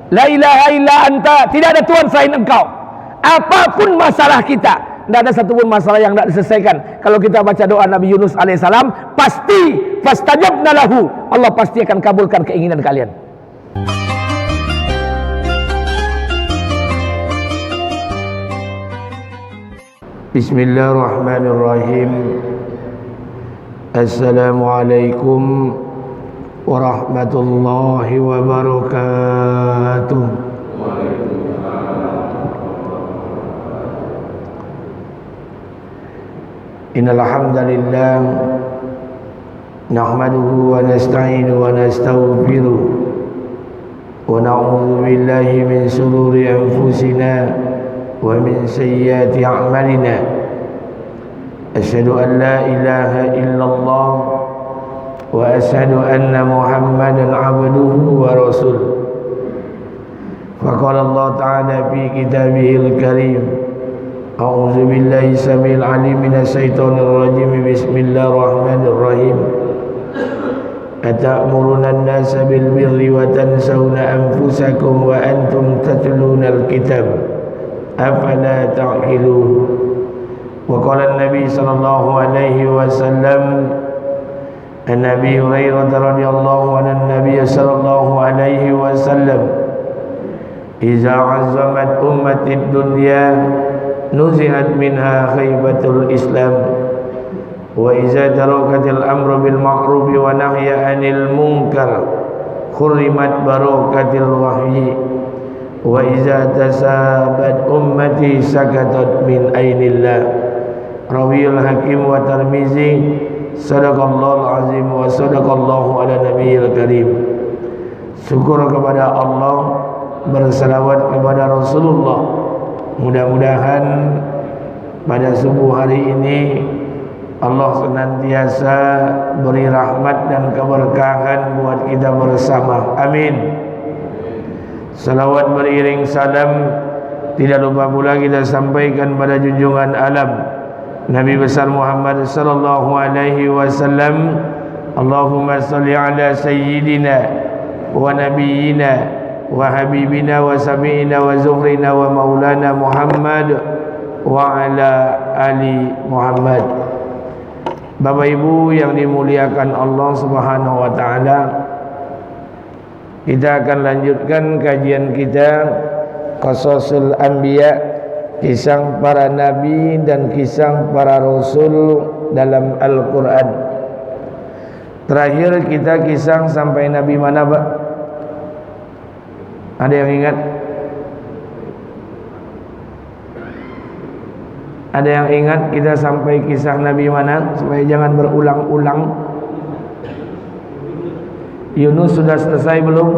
La ilaha illa anta, tidak ada Tuhan selain engkau. Apapun masalah kita, tidak ada satupun masalah yang tidak diselesaikan. Kalau kita baca doa Nabi Yunus alaihissalam, pasti fastajabna lahu, Allah pasti akan kabulkan keinginan kalian. Bismillahirrahmanirrahim. Assalamualaikum warahmatullahi wabarakatuh. Innal hamdalillah nahmaduhu wa nasta'inuhu wa nastaghfiruh wa na'udzu billahi min shururi anfusina wa min sayyiati a'malina. Asyhadu an la ilaha illallah wa asyhadu anna Muhammadan 'abduhu wa rasuluh. Faqala Allah ta'ala fi kitabihil karim, a'udzu billahi samil 'alim minasy syaithanir rajim. Bismillahirrahmanirrahim. Atamuruna an-nasa bil birri wa tansawna anfusakum wa antum tatlunal kitab afala ta'qilun. Wa qala an-nabi sallallahu alaihi wasallam, an-nabi Hurairah radhiyallahu anhu, an-nabi sallallahu alaihi wasallam, iza 'azzamat ummatid dunya nuzihat minha khaybatul islam, wa iza tarakatil amru bil ma'ruf wa nahya 'anil munkar khurimat barakatil wahyi, wa iza tasabat ummati sakatat min ainillah. Rawiyul Hakim wa Tirmizi. Sadaqallahul azim wa sadaqallahu ala nabiyil karim. Syukur kepada Allah, berselawat kepada Rasulullah. Mudah-mudahan pada subuh hari ini Allah senantiasa beri rahmat dan keberkahan buat kita bersama. Amin. Salawat beriring salam tidak lupa pula kita sampaikan pada junjungan alam Nabi besar Muhammad sallallahu alaihi wasallam. Allahumma salli ala sayyidina wa nabiyyina wa habibina wa sabiina wa zuhrina wa maulana Muhammad wa ala ali Muhammad. Bapak Ibu yang dimuliakan Allah Subhanahu wa taala, kita akan lanjutkan kajian kita Qasasul Anbiya, kisah para nabi dan kisah para rasul dalam Al-Quran. Terakhir kita kisah sampai nabi mana, Pak? Ada yang ingat? Ada yang ingat kita sampai kisah nabi mana? Supaya jangan berulang-ulang. Yunus sudah selesai belum?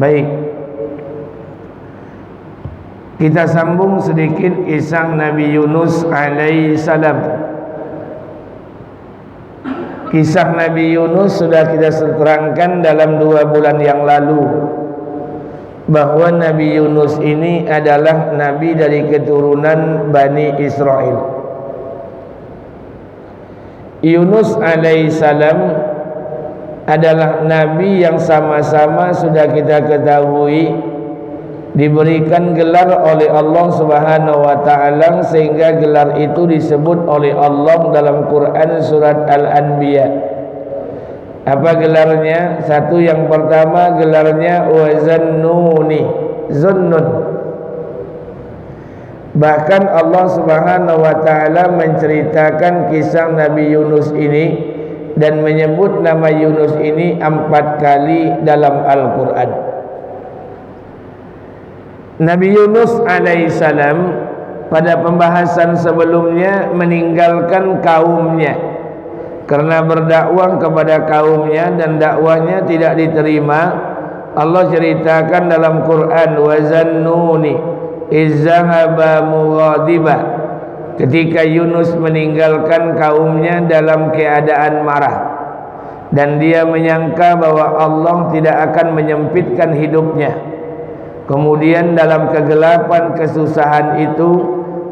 Baik, kita sambung sedikit kisah Nabi Yunus alaihi salam. Kisah Nabi Yunus sudah kita terangkan dalam 2 bulan yang lalu, bahwa Nabi Yunus ini adalah nabi dari keturunan Bani Israel. Yunus alaihi salam adalah nabi yang sama-sama sudah kita ketahui diberikan gelar oleh Allah Subhanahu wa taala, sehingga gelar itu disebut oleh Allah dalam Quran surat Al-Anbiya. Apa gelarnya? Satu, yang pertama gelarnya Wazannuni, Zunnun. Bahkan Allah Subhanahu wa taala menceritakan kisah Nabi Yunus ini dan menyebut nama Yunus ini 4 kali dalam Al-Quran. Nabi Yunus alaihissalam pada pembahasan sebelumnya meninggalkan kaumnya karena berdakwah kepada kaumnya dan dakwahnya tidak diterima. Allah ceritakan dalam Quran, wazannuni izzahaba mughadiba, ketika Yunus meninggalkan kaumnya dalam keadaan marah dan dia menyangka bahwa Allah tidak akan menyempitkan hidupnya. Kemudian dalam kegelapan kesusahan itu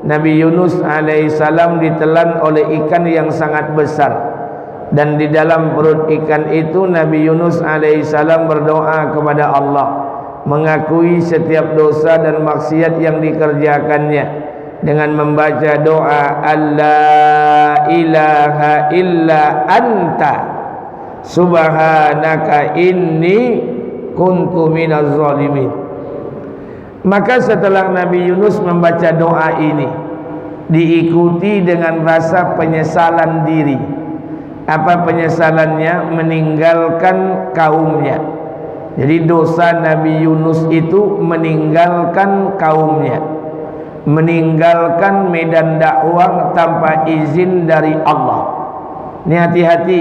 Nabi Yunus alaihissalam ditelan oleh ikan yang sangat besar. Dan di dalam perut ikan itu Nabi Yunus alaihissalam berdoa kepada Allah, mengakui setiap dosa dan maksiat yang dikerjakannya dengan membaca doa Allah ilaha illa anta subhanaka inni kuntu minaz zalimin. Maka setelah Nabi Yunus membaca doa ini, diikuti dengan rasa penyesalan diri. Apa penyesalannya? Meninggalkan kaumnya. Jadi dosa Nabi Yunus itu meninggalkan kaumnya, meninggalkan medan dakwah tanpa izin dari Allah. Ini hati-hati,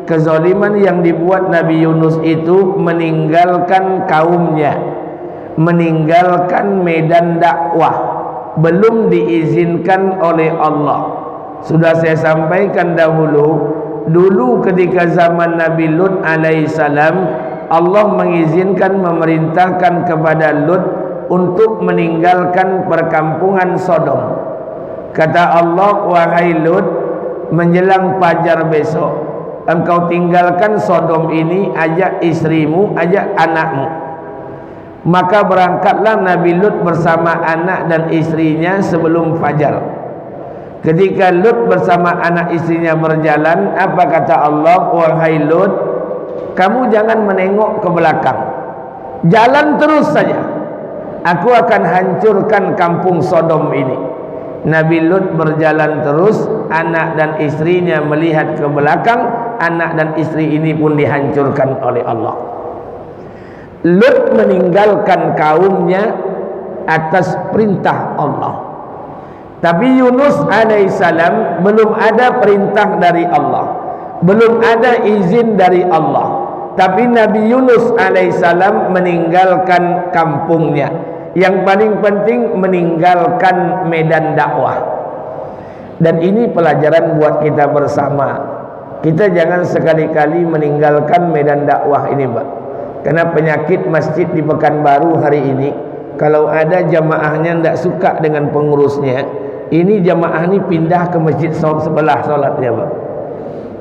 kezaliman yang dibuat Nabi Yunus itu meninggalkan kaumnya, meninggalkan medan dakwah, belum diizinkan oleh Allah. Sudah saya sampaikan dahulu, dulu ketika zaman Nabi Lut alaihissalam, Allah mengizinkan, memerintahkan kepada Lut untuk meninggalkan perkampungan Sodom. Kata Allah, wahai Lut, menjelang fajar besok engkau tinggalkan Sodom ini, ajak istrimu, ajak anakmu. Maka berangkatlah Nabi Lut bersama anak dan istrinya sebelum fajar. Ketika Lut bersama anak istrinya berjalan, apa kata Allah? Wahai Lut, kamu jangan menengok ke belakang, jalan terus saja, aku akan hancurkan kampung Sodom ini. Nabi Lut berjalan terus, anak dan istrinya melihat ke belakang, anak dan istri ini pun dihancurkan oleh Allah. Lut meninggalkan kaumnya atas perintah Allah. Tapi Yunus alaihissalam belum ada perintah dari Allah, belum ada izin dari Allah. Tapi Nabi Yunus alaihissalam meninggalkan kampungnya. Yang paling penting meninggalkan medan dakwah. Dan ini pelajaran buat kita bersama. Kita jangan sekali-kali meninggalkan medan dakwah ini, Pak. Karena penyakit masjid di Pekanbaru hari ini, kalau ada jamaahnya tidak suka dengan pengurusnya, ini jamaah ini pindah ke masjid sebelah solatnya, Pak.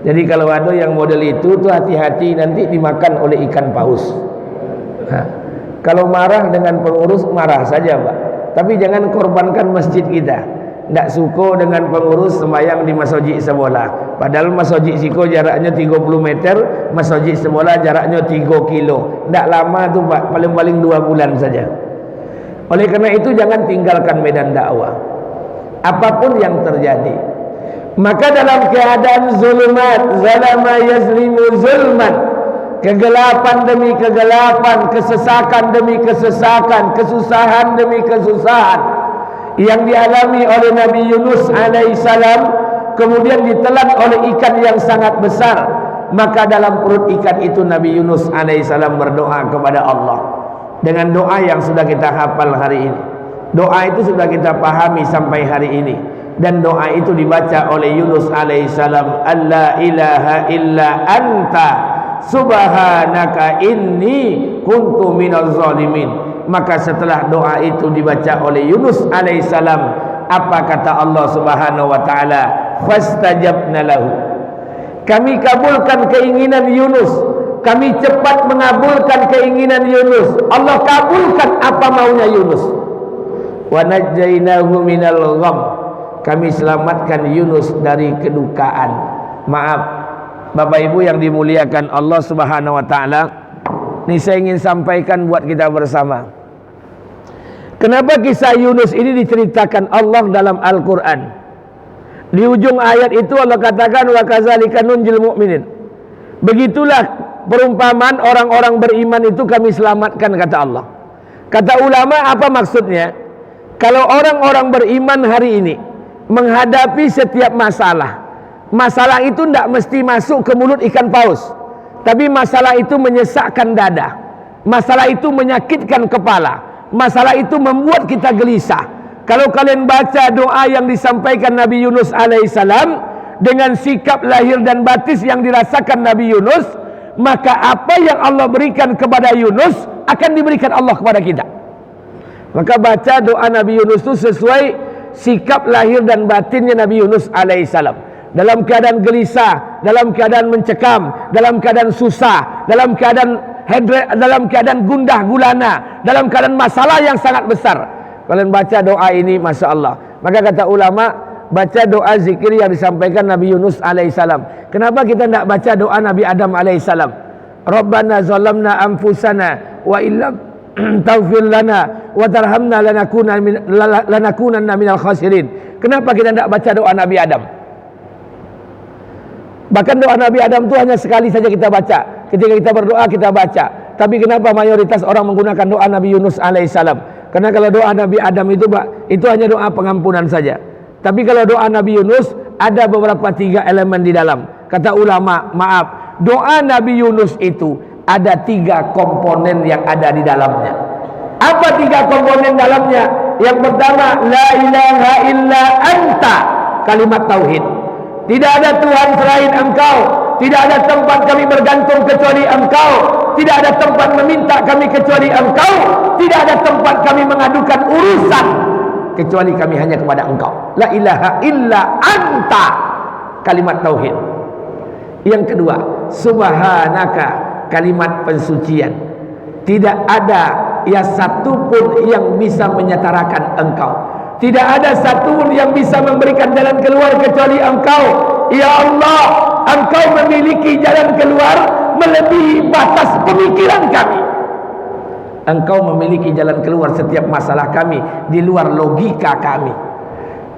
Jadi kalau ada yang model itu tuh hati-hati, nanti dimakan oleh ikan paus. Kalau marah dengan pengurus, marah saja, Pak. Tapi jangan korbankan masjid kita. Tidak suka dengan pengurus sembahyang di masjid sebelah. Padahal masjid siko jaraknya 30 meter, masjid sebelah jaraknya 3 kilo. Tidak lama tuh, Pak, paling-paling 2 bulan saja. Oleh karena itu jangan tinggalkan medan dakwah, apapun yang terjadi. Maka dalam keadaan zulumat, zalama yazlimu zulman, kegelapan demi kegelapan, kesesakan demi kesesakan, kesusahan demi kesusahan yang dialami oleh Nabi Yunus alaihissalam, kemudian ditelan oleh ikan yang sangat besar. Maka dalam perut ikan itu Nabi Yunus alaihissalam berdoa kepada Allah dengan doa yang sudah kita hafal hari ini. Doa itu sudah kita pahami sampai hari ini, dan doa itu dibaca oleh Yunus alaihissalam, Allah ilaha illa anta subhanaka inni kuntu minaz zalimin. Maka setelah doa itu dibaca oleh Yunus alaihissalam, apa kata Allah subhanahu wa ta'ala? Fastajabna lahu, kami kabulkan keinginan Yunus, kami cepat mengabulkan keinginan Yunus. Allah kabulkan apa maunya Yunus. Wa najjainahu minal gham, kami selamatkan Yunus dari kedukaan. Maaf Bapak Ibu yang dimuliakan Allah subhanahu wa ta'ala, ini saya ingin sampaikan buat kita bersama. Kenapa kisah Yunus ini diceritakan Allah dalam Al-Quran? Di ujung ayat itu Allah katakan, wa kadzalika nunjil mu'minin. Begitulah perumpamaan orang-orang beriman itu kami selamatkan, kata Allah. Kata ulama, apa maksudnya? Kalau orang-orang beriman hari ini menghadapi setiap masalah, masalah itu tidak mesti masuk ke mulut ikan paus, tapi masalah itu menyesakkan dada, masalah itu menyakitkan kepala, masalah itu membuat kita gelisah. Kalau kalian baca doa yang disampaikan Nabi Yunus alaihissalam dengan sikap lahir dan batin yang dirasakan Nabi Yunus, maka apa yang Allah berikan kepada Yunus akan diberikan Allah kepada kita. Maka baca doa Nabi Yunus itu sesuai sikap lahir dan batinnya Nabi Yunus alaihissalam. dalam keadaan gelisah, dalam keadaan mencekam, dalam keadaan susah, dalam keadaan gundah gulana, dalam keadaan masalah yang sangat besar, kalian baca doa ini, Masya Allah. Maka kata ulama, baca doa zikir yang disampaikan Nabi Yunus alaihissalam. Kenapa kita tidak baca doa Nabi Adam alaihissalam? Rabbana zalamna anfusana wa illam taghfir lana wa tarhamna lanakunanna minal khasirin. Kenapa kita tidak baca doa Nabi Adam? Bahkan doa Nabi Adam itu hanya sekali saja kita baca. Ketika kita berdoa kita baca. Tapi kenapa mayoritas orang menggunakan doa Nabi Yunus alaihissalam? Karena kalau doa Nabi Adam itu hanya doa pengampunan saja. Tapi kalau doa Nabi Yunus ada beberapa 3 elemen di dalam. Kata ulama, maaf, doa Nabi Yunus itu ada 3 komponen yang ada di dalamnya. Apa 3 komponen dalamnya? Yang pertama, la ilaha illa anta, kalimat tauhid. Tidak ada Tuhan selain Engkau, tidak ada tempat kami bergantung kecuali Engkau, tidak ada tempat meminta kami kecuali Engkau, tidak ada tempat kami mengadukan urusan kecuali kami hanya kepada Engkau. La ilaha illa anta, kalimat tauhid. Yang kedua, subhanaka, kalimat pensucian. Tidak ada satu pun yang bisa menyetarakan Engkau. Tidak ada satu pun yang bisa memberikan jalan keluar kecuali Engkau. Ya Allah, Engkau memiliki jalan keluar melebihi batas pemikiran kami. Engkau memiliki jalan keluar setiap masalah kami di luar logika kami.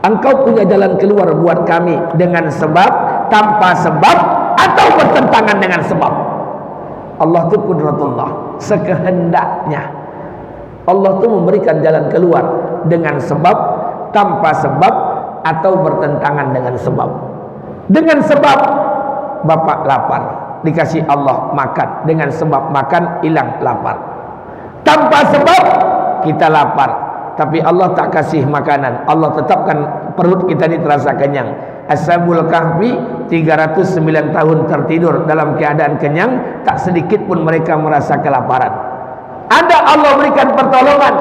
Engkau punya jalan keluar buat kami dengan sebab, tanpa sebab, atau bertentangan dengan sebab. Allah itu kudratullah, sekehendaknya. Allah itu memberikan jalan keluar dengan sebab, tanpa sebab, atau bertentangan dengan sebab. Dengan sebab, bapak lapar, dikasih Allah makan. Dengan sebab makan, hilang lapar. Tanpa sebab, kita lapar, tapi Allah tak kasih makanan. Allah tetapkan perut kita ini terasa kenyang. Ashabul Kahfi 309 tahun tertidur dalam keadaan kenyang, tak sedikit pun mereka merasa kelaparan. Ada Allah berikan pertolongan,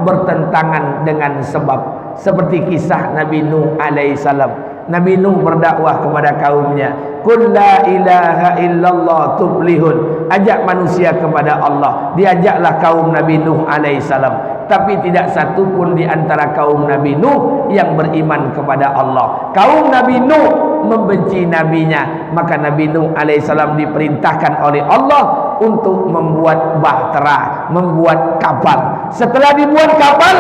bertentangan dengan sebab. Seperti kisah Nabi Nuh alaihissalam. Nabi Nuh berdakwah kepada kaumnya, qul la ilaha illallah tuflihun. Ajak manusia kepada Allah. Diajaklah kaum Nabi Nuh alaihissalam. Tapi tidak satu pun di antara kaum Nabi Nuh yang beriman kepada Allah. Kaum Nabi Nuh membenci nabinya. Maka Nabi Nuh alaihissalam diperintahkan oleh Allah untuk membuat bahtera, membuat kapal. Setelah dibuat kapal,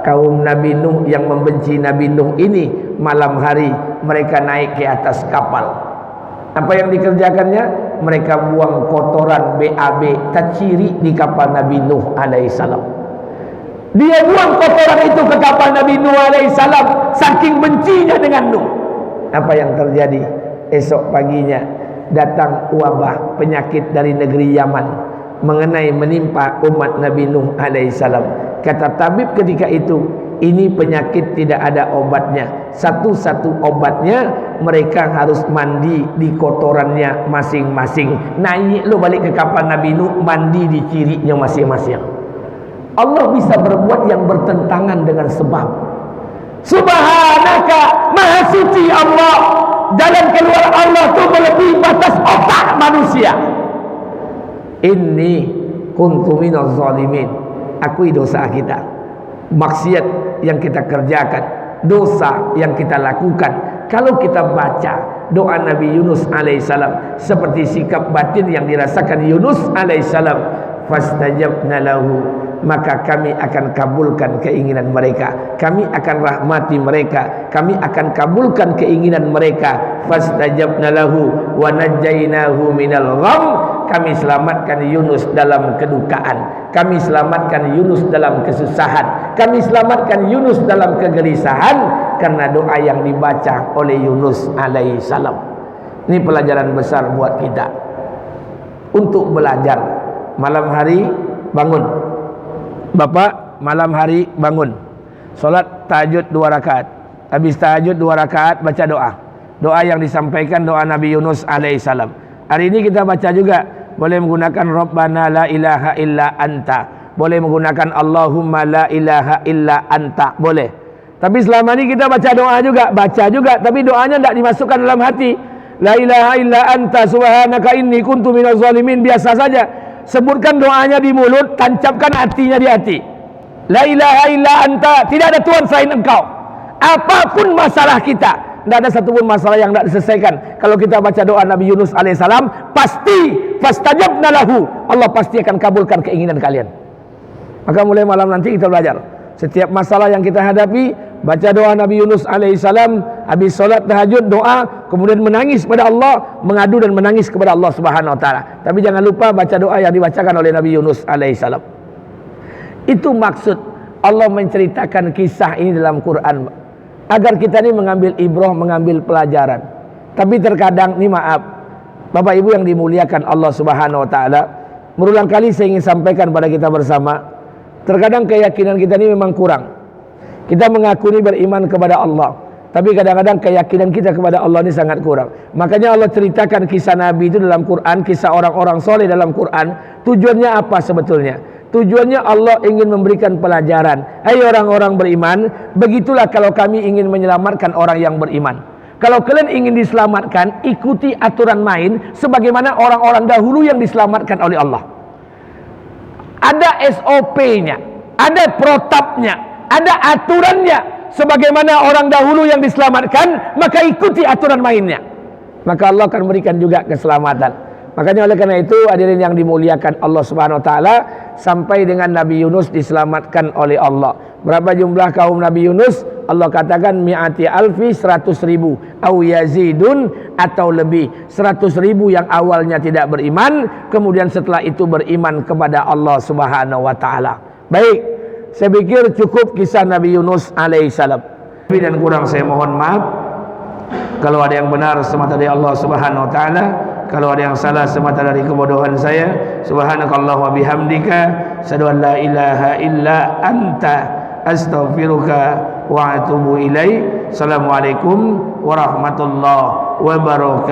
kaum Nabi Nuh yang membenci Nabi Nuh ini, malam hari mereka naik ke atas kapal. Apa yang dikerjakannya? Mereka buang kotoran BAB taciri di kapal Nabi Nuh alaihissalam. Dia buang kotoran itu ke kapal Nabi Nuh alaihissalam, saking bencinya dengan Nuh. Apa yang terjadi? Esok paginya datang wabah penyakit dari negeri Yaman menimpa umat Nabi Nuh alaihissalam. Kata tabib ketika itu, ini penyakit tidak ada obatnya. Satu-satu obatnya mereka harus mandi di kotorannya masing-masing. Naik lo balik ke kapal Nabi Nuh, mandi di cirinya masing-masing. Allah bisa berbuat yang bertentangan dengan sebab. Subhanaka, maha suci Allah. Jalan keluar Allah itu melebihi batas otak manusia. Inni kuntu minaz zalimin. Akui dosa kita, maksiat yang kita kerjakan, dosa yang kita lakukan. Kalau kita baca doa Nabi Yunus alaihissalam seperti sikap batin yang dirasakan Yunus alaihissalam, fastajabna lahu, maka kami akan kabulkan keinginan mereka, kami akan rahmati mereka, kami akan kabulkan keinginan mereka. Fastajabna lahu wa najjainahu minal gham, kami selamatkan Yunus dalam kedukaan, kami selamatkan Yunus dalam kesusahan, kami selamatkan Yunus dalam kegelisahan karena doa yang dibaca oleh Yunus alaihissalam. Ini pelajaran besar buat kita untuk belajar. Malam hari bangun, bapak malam hari bangun, solat tahajud 2 rakaat. Habis tahajud 2 rakaat baca doa. Doa yang disampaikan doa Nabi Yunus alaihissalam. Hari ini kita baca juga, boleh menggunakan Rabbana la ilaha illa anta, boleh menggunakan Allahumma la ilaha illa anta, boleh. Tapi selama ini kita baca doa juga, tapi doanya tidak dimasukkan dalam hati. La ilaha illa anta subhanaka inni kuntu minaz zalimin, biasa saja. Sebutkan doanya di mulut, tancapkan hatinya di hati. La ilaha illa anta, tidak ada Tuhan selain engkau. Apapun masalah kita, tidak ada satupun masalah yang tidak diselesaikan. Kalau kita baca doa Nabi Yunus alaihissalam, pasti fastajabna lahu, Allah pasti akan kabulkan keinginan kalian. Maka mulai malam nanti kita belajar. Setiap masalah yang kita hadapi, baca doa Nabi Yunus alaihissalam, habis solat tahajud doa, kemudian menangis kepada Allah, mengadu dan menangis kepada Allah Subhanahu wa taala. Tapi jangan lupa baca doa yang dibacakan oleh Nabi Yunus alaihissalam. Itu maksud Allah menceritakan kisah ini dalam Quran, agar kita ini mengambil ibrah, mengambil pelajaran. Tapi terkadang, ini maaf Bapak Ibu yang dimuliakan Allah Subhanahu wa taala, berulang kali saya ingin sampaikan pada kita bersama, terkadang keyakinan kita ini memang kurang. Kita mengakui beriman kepada Allah, tapi kadang-kadang keyakinan kita kepada Allah ini sangat kurang. Makanya Allah ceritakan kisah Nabi itu dalam Quran, kisah orang-orang soleh dalam Quran. Tujuannya apa sebetulnya? Tujuannya Allah ingin memberikan pelajaran. Hai orang-orang beriman, begitulah kalau kami ingin menyelamatkan orang yang beriman. Kalau kalian ingin diselamatkan, ikuti aturan main sebagaimana orang-orang dahulu yang diselamatkan oleh Allah. Ada SOP-nya, ada protapnya, ada aturannya. Sebagaimana orang dahulu yang diselamatkan, maka ikuti aturan mainnya. Maka Allah akan memberikan juga keselamatan. Makanya oleh karena itu hadirin yang dimuliakan Allah Subhanahu wa taala, sampai dengan Nabi Yunus diselamatkan oleh Allah. Berapa jumlah kaum Nabi Yunus? Allah katakan mi'ati alfi, 100.000, au yazidun, atau lebih. 100.000 yang awalnya tidak beriman, kemudian setelah itu beriman kepada Allah Subhanahu wa taala. Baik, saya pikir cukup kisah Nabi Yunus alaihissalam. Lebih dan kurang saya mohon maaf. Kalau ada yang benar semata dari Allah Subhanahu wa taala, kalau ada yang salah semata dari kebodohan saya. Subhanakallah wa bihamdika, asyhadu an la ilaha illa anta, astaghfiruka wa atubu ilaik. Assalamualaikum warahmatullahi wabarakatuh.